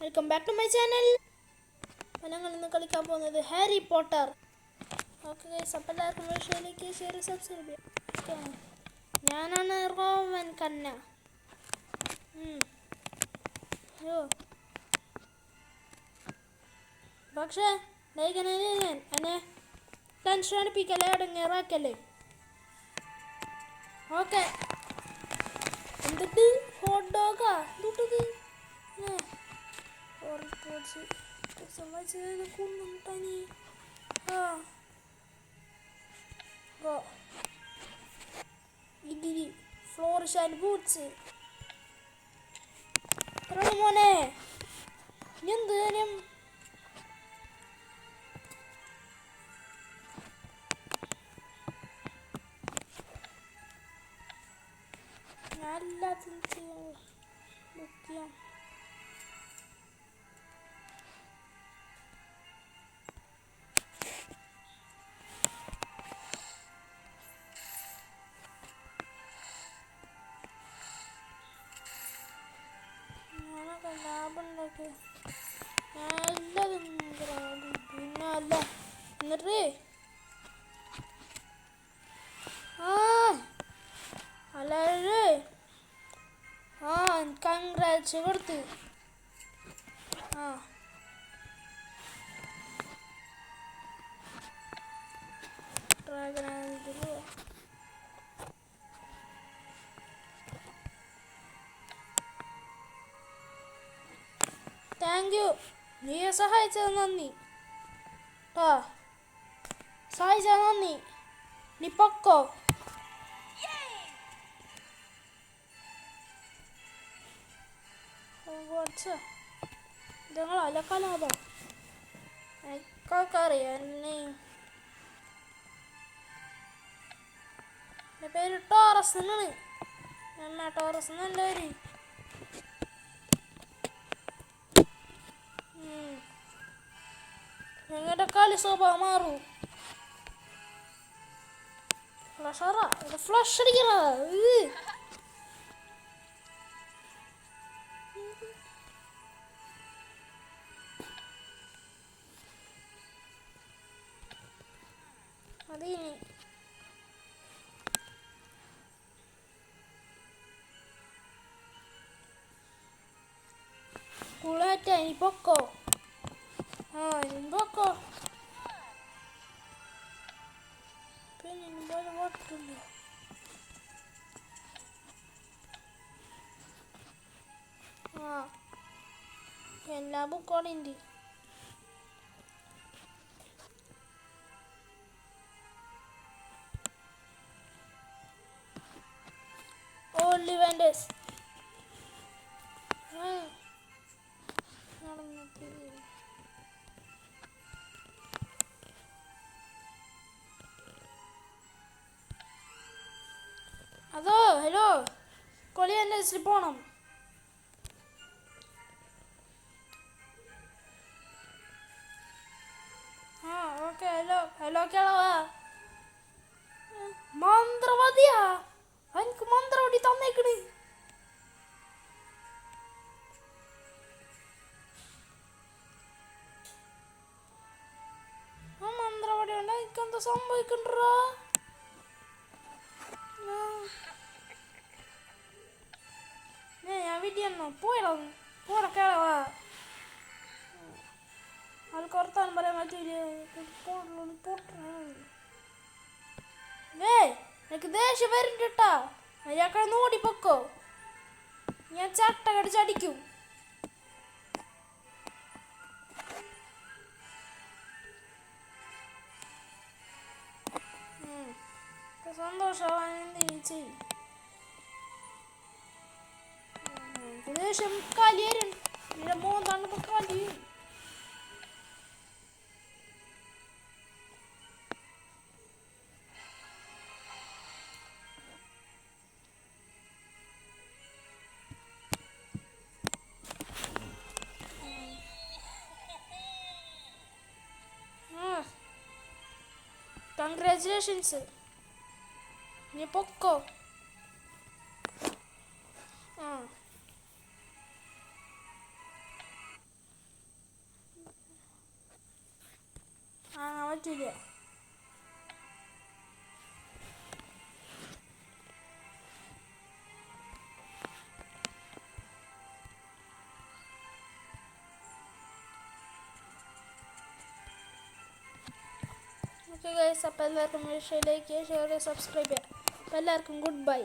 Welcome back to my channel. അപ്പോൾ ഞങ്ങൾ ഇന്ന് കളിക്കാൻ പോകുന്നത് ഹാരി പോട്ടർ. ഓക്കെ ഗൈസ്, അപ്പോൾ എല്ലാവർക്കും വീഡിയോയിലേക്ക് ഷെയർ സബ്സ്ക്രൈബ് ചെയ്യാം. ഓക്കെ, ഞാനാണ് റോമൻ കന്ന. അയ്യോ, പക്ഷേ എന്നെ ടെൻഷൻ അടിപ്പിക്കല്ലേ, ഇടങ്ങേറാക്കല്ലേ. ഓക്കെ, എന്നിട്ട് ഹോട്ട് ഡോഗാ എന്തുട്ടത് കൊണ്ടുണ്ടാനി. ഇഡിലി ഫ്ലോറിഷ് ആൻഡ് ബൂട്ട്സ് മോനെ എന്ത് കാര്യം. ഞാൻ എല്ലാത്തിനും ബുക്ക് ചെയ്യാം. ഞാനൊക്കെ ലാഭമുണ്ടാക്കി എല്ലാതും പിന്നെ അല്ല എന്നിട്ട് അല്ലാതെ കൺഗ്രാറ്റ്സ് കൊടുത്ത് ഡ്രാഗൺ താങ്ക് യു, നീ സഹായിച്ചത് നന്ദി. സഹായിച്ചത് നന്ദി. നീ പൊക്കോ. ഇതങ്ങളല്ല കലാപം എനിക്കൊക്കെ അറിയാം. എൻ്റെ പേര് ടോറസ് എന്നാണ്. ടോറസ് എന്നല്ല പേര്. ഞങ്ങളുടെ കളി സ്വഭാവം മാറൂ. ഫ്ലഷ് അടിക്കണ അതിനി കുളാറ്റ ഇനി പൊക്കോ. ഇനി പൊക്കോ. പിന്നെ പോലെ പൊട്ടില്ല. എല്ലാ ബുക്കോടെ ഉണ്ട്. Ollivanders. അതോ ഹലോ, കൊളിയൻഡേഴ്സിൽ പോണം. ഓക്കെ. ഹലോ ഹലോ കേളവാ. മന്ത്രവാദിയാ, എനിക്ക് മന്ത്രവാദി തന്നേക്കണ്. മന്ത്രവാദി കൊണ്ട് എനിക്കെന്താ സംഭവിക്കണ്ടോ. ഞാൻ വീട്ടിൽ പോയടാ. പോടാ കേളവാ. ആൾക്ക് വർത്താനം പറയാൻ പറ്റൂലേ. എനിക്ക് ദേഷ്യം വരുന്നുണ്ട്. അയാൾക്കാ ഓടിപ്പൊക്കോ. ഞാൻ ചട്ട കടിച്ചടിക്കും. സന്തോഷമാവാൻ എന്തെങ്കിലും ചെയ്യും. ദേഷ്യം കലിയരും. ഇവിടെ മൂന്നാണ് കലി. കൺഗ്രാജുലേഷൻസ്, നീ പൊക്കോ. പറ്റില്ല. ഓക്കെ ഗൈസ്, അപ്പോൾ എല്ലാവർക്കും വീഡിയോ ലൈക്ക് ചെയ്യുക, ഷെയർ ചെയ്യുക, സബ്സ്ക്രൈബ് ചെയ്യുക. അപ്പോൾ എല്ലാവർക്കും ഗുഡ് ബൈ.